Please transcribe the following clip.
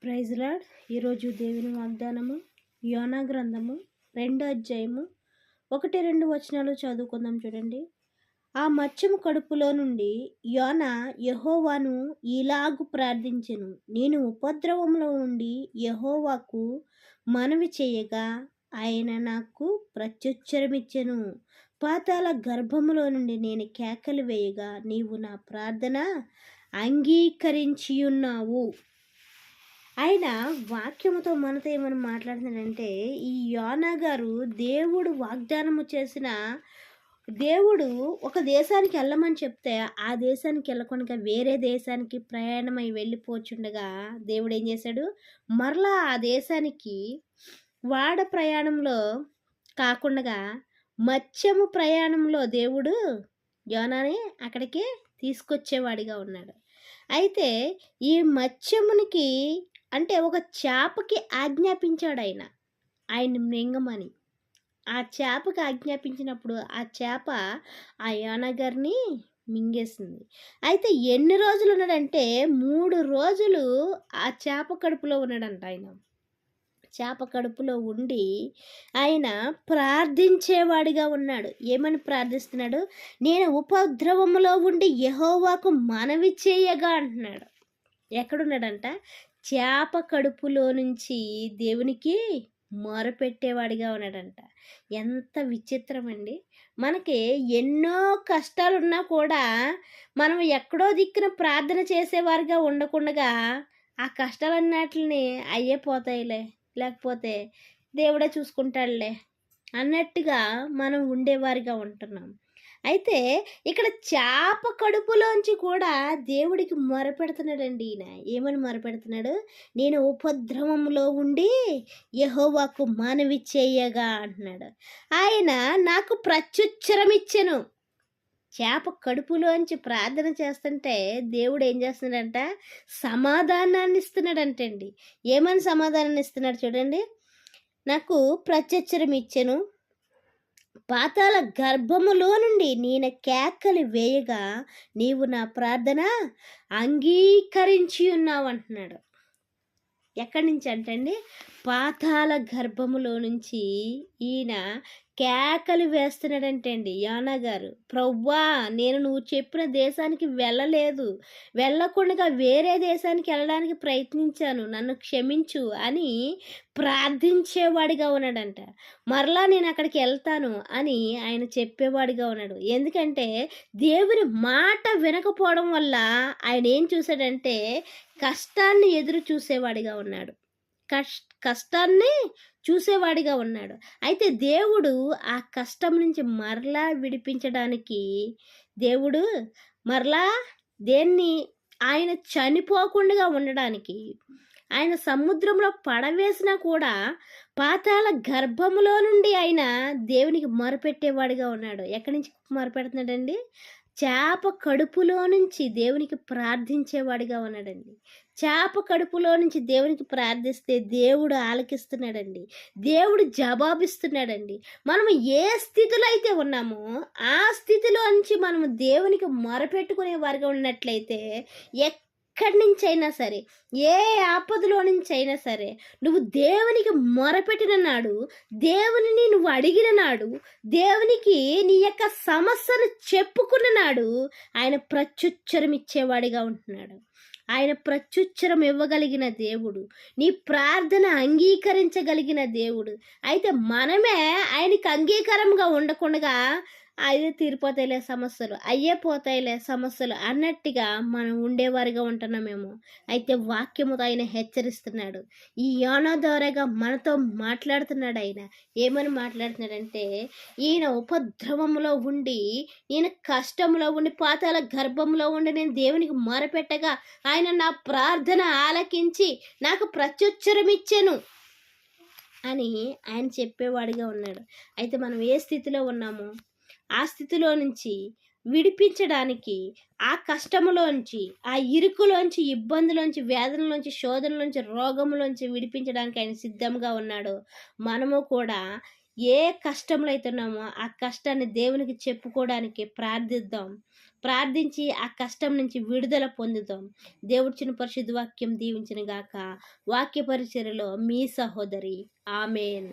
Praise lord. ఈరోజు దేవుని వాగ్దానము యోనా గ్రంథము 2వ అధ్యాయము 1-2 వచనాలు చదువుకుందాం. చూడండి. ఆ మత్స్యము కడుపులో నుండి యోనా యెహోవాను ఇలాగు ప్రార్థించెను. నేను ఉపద్రవములో నుండి యెహోవాకు మనవి చేయగా ఆయన నాకు ప్రత్యుత్తరమిచ్చెను. పాతాళ గర్భములో నుండి నేను కేకలు వేయగా నీవు నా ప్రార్థన అంగీకరించియున్నావు. ఆయన వాక్యముతో మనతో ఏమని మాట్లాడుతున్నాడంటే, ఈ యోనా గారు దేవుడు వాగ్దానము చేసిన దేవుడు ఒక దేశానికి వెళ్ళమని చెప్తే ఆ దేశానికి వెళ్ళకుండా వేరే దేశానికి ప్రయాణమై వెళ్ళిపోచుండగా దేవుడు ఏం చేశాడు, మరలా ఆ దేశానికి వాడ ప్రయాణంలో కాకుండా మత్స్యము ప్రయాణంలో దేవుడు యోనాని అక్కడికి తీసుకొచ్చేవాడిగా ఉన్నాడు. అయితే ఈ మత్స్యమునికి అంటే ఒక చేపకి ఆజ్ఞాపించాడు ఆయన మృంగమని. ఆ చేపకి ఆజ్ఞాపించినప్పుడు ఆ చేప ఆ యోనా గారిని మింగేసింది. అయితే ఎన్ని రోజులు ఉన్నాడంటే 3 రోజులు ఆ చేప కడుపులో ఉన్నాడంట. ఆయన చేప కడుపులో ఉండి ఆయన ప్రార్థించేవాడిగా ఉన్నాడు. ఏమని ప్రార్థిస్తున్నాడు? నేను ఉపద్రవములో ఉండి యెహోవాకు మనవి చేయగా అంటున్నాడు. ఎక్కడున్నాడంట? చేప కడుపులో నుంచి దేవునికి మొరపెట్టేవాడిగా ఉన్నాడంట. ఎంత విచిత్రం అండి! మనకి ఎన్నో కష్టాలున్నా కూడా మనం ఎక్కడో దిక్కున ప్రార్థన చేసేవారిగా ఉండకుండా ఆ కష్టాలన్నిటిని అయ్యే పోతాయిలే, లేకపోతే దేవుడే చూసుకుంటాడులే అన్నట్టుగా మనం ఉండేవారిగా ఉంటున్నాం. అయితే ఇక్కడ చేప కడుపులోంచి కూడా దేవుడికి మొరపెడుతున్నాడండి ఈయన. ఏమని మొరపెడుతున్నాడు? నేను ఉపద్రవంలో ఉండి యెహోవాకు మనవి చేయగా అంటున్నాడు. ఆయన నాకు ప్రత్యుత్తరం ఇచ్చెను. చేప కడుపులోంచి ప్రార్థన చేస్తుంటే దేవుడు ఏం చేస్తున్నాడంట? సమాధానాన్ని ఇస్తున్నాడంటండి. ఏమని సమాధానాన్ని ఇస్తున్నాడు చూడండి. నాకు ప్రత్యుత్తరం ఇచ్చెను. పాతాళ గర్భములో నుండి నేను కేకలు వేయగా నీవు నా ప్రార్థన అంగీకరించి ఉన్నావు అంటున్నాడు. ఎక్కడి నుంచి అంటండి? పాతాళ గర్భములో నుంచి ఈయన కేకలు వేస్తున్నాడంటండి యోనా గారు. ప్రవ్వా, నేను నువ్వు చెప్పిన దేశానికి వెళ్ళకుండా వేరే దేశానికి వెళ్ళడానికి ప్రయత్నించాను, నన్ను క్షమించు అని ప్రార్థించేవాడిగా ఉన్నాడంట. మరలా నేను అక్కడికి వెళ్తాను అని ఆయన చెప్పేవాడిగా ఉన్నాడు. ఎందుకంటే దేవుని మాట వినకపోవడం వల్ల ఆయన ఏం చూశాడంటే కష్టాన్ని ఎదురు చూసేవాడిగా ఉన్నాడు. కష్టాన్ని చూసేవాడిగా ఉన్నాడు. అయితే దేవుడు ఆ కష్టం నుంచి మరలా విడిపించడానికి దేవుడు మరలా ఆయన చనిపోకుండా ఉండడానికి ఆయన సముద్రంలో పడవేసినా కూడా పాతాళ గర్భములో నుండి ఆయన దేవునికి మొరపెట్టేవాడిగా ఉన్నాడు. ఎక్కడి నుంచి మొరపెడుతున్నాడండి? చేప కడుపులో నుంచి దేవునికి ప్రార్థించేవాడిగా ఉన్నాడండి. చేప కడుపులో నుంచి దేవునికి ప్రార్థిస్తే దేవుడు ఆలకిస్తున్నాడండి. దేవుడు జవాబిస్తున్నాడండి. మనం ఏ స్థితిలో అయితే ఉన్నామో ఆ స్థితిలో నుంచి మనము దేవునికి మొరపెట్టుకునే వారిగా ఉన్నట్లయితే ఎక్కడి నుంచి అయినా సరే, ఏ ఆపదలో నుంచి అయినా సరే, నువ్వు దేవునికి మొరపెట్టిన నాడు, దేవునిని నువ్వు అడిగిన నాడు, దేవునికి నీ యొక్క సమస్యను చెప్పుకున్న నాడు ఆయన ప్రత్యుత్తరం ఇచ్చేవాడిగా ఉంటున్నాడు. ఆయన ప్రత్యుత్తరం ఇవ్వగలిగిన దేవుడు, నీ ప్రార్థన అంగీకరించగలిగిన దేవుడు. అయితే మనమే ఆయనకి అంగీకారంగా ఉండకుండా అయ్యే తీరిపోతాయిలే సమస్యలు, అయ్యే పోతాయిలే సమస్యలు అన్నట్టుగా మనం ఉండేవారిగా ఉంటున్నామేమో. అయితే వాక్యముతో ఆయన హెచ్చరిస్తున్నాడు. ఈ యోనా ద్వారాగా మనతో మాట్లాడుతున్నాడు. ఆయన ఏమని మాట్లాడుతున్నాడంటే, ఈయన ఉపద్రవంలో ఉండి, ఈయన కష్టంలో ఉండి, పాతాళ గర్భంలో ఉండి నేను దేవునికి మొరపెట్టగా ఆయన నా ప్రార్థన ఆలకించి నాకు ప్రత్యుత్తరం ఇచ్చెను అని ఆయన చెప్పేవాడిగా ఉన్నాడు. అయితే మనం ఏ స్థితిలో ఉన్నామో ఆ స్థితిలో నుంచి విడిపించడానికి, ఆ కష్టములోంచి, ఆ ఇరుకులోంచి, ఇబ్బందులోంచి, వేదనలోంచి, శోధనలోంచి, రోగములోంచి విడిపించడానికి ఆయన సిద్ధంగా ఉన్నాడు. మనము కూడా ఏ కష్టంలో అయితే ఉన్నామో ఆ కష్టాన్ని దేవునికి చెప్పుకోవడానికి ప్రార్థిద్దాం. ప్రార్థించి ఆ కష్టం నుంచి విడుదల పొందుతాం. దేవుడిచ్చిన పరిశుద్ధ వాక్యం దీవించిన గాక. వాక్య పరిచర్యలో మీ సహోదరి. ఆమెన్.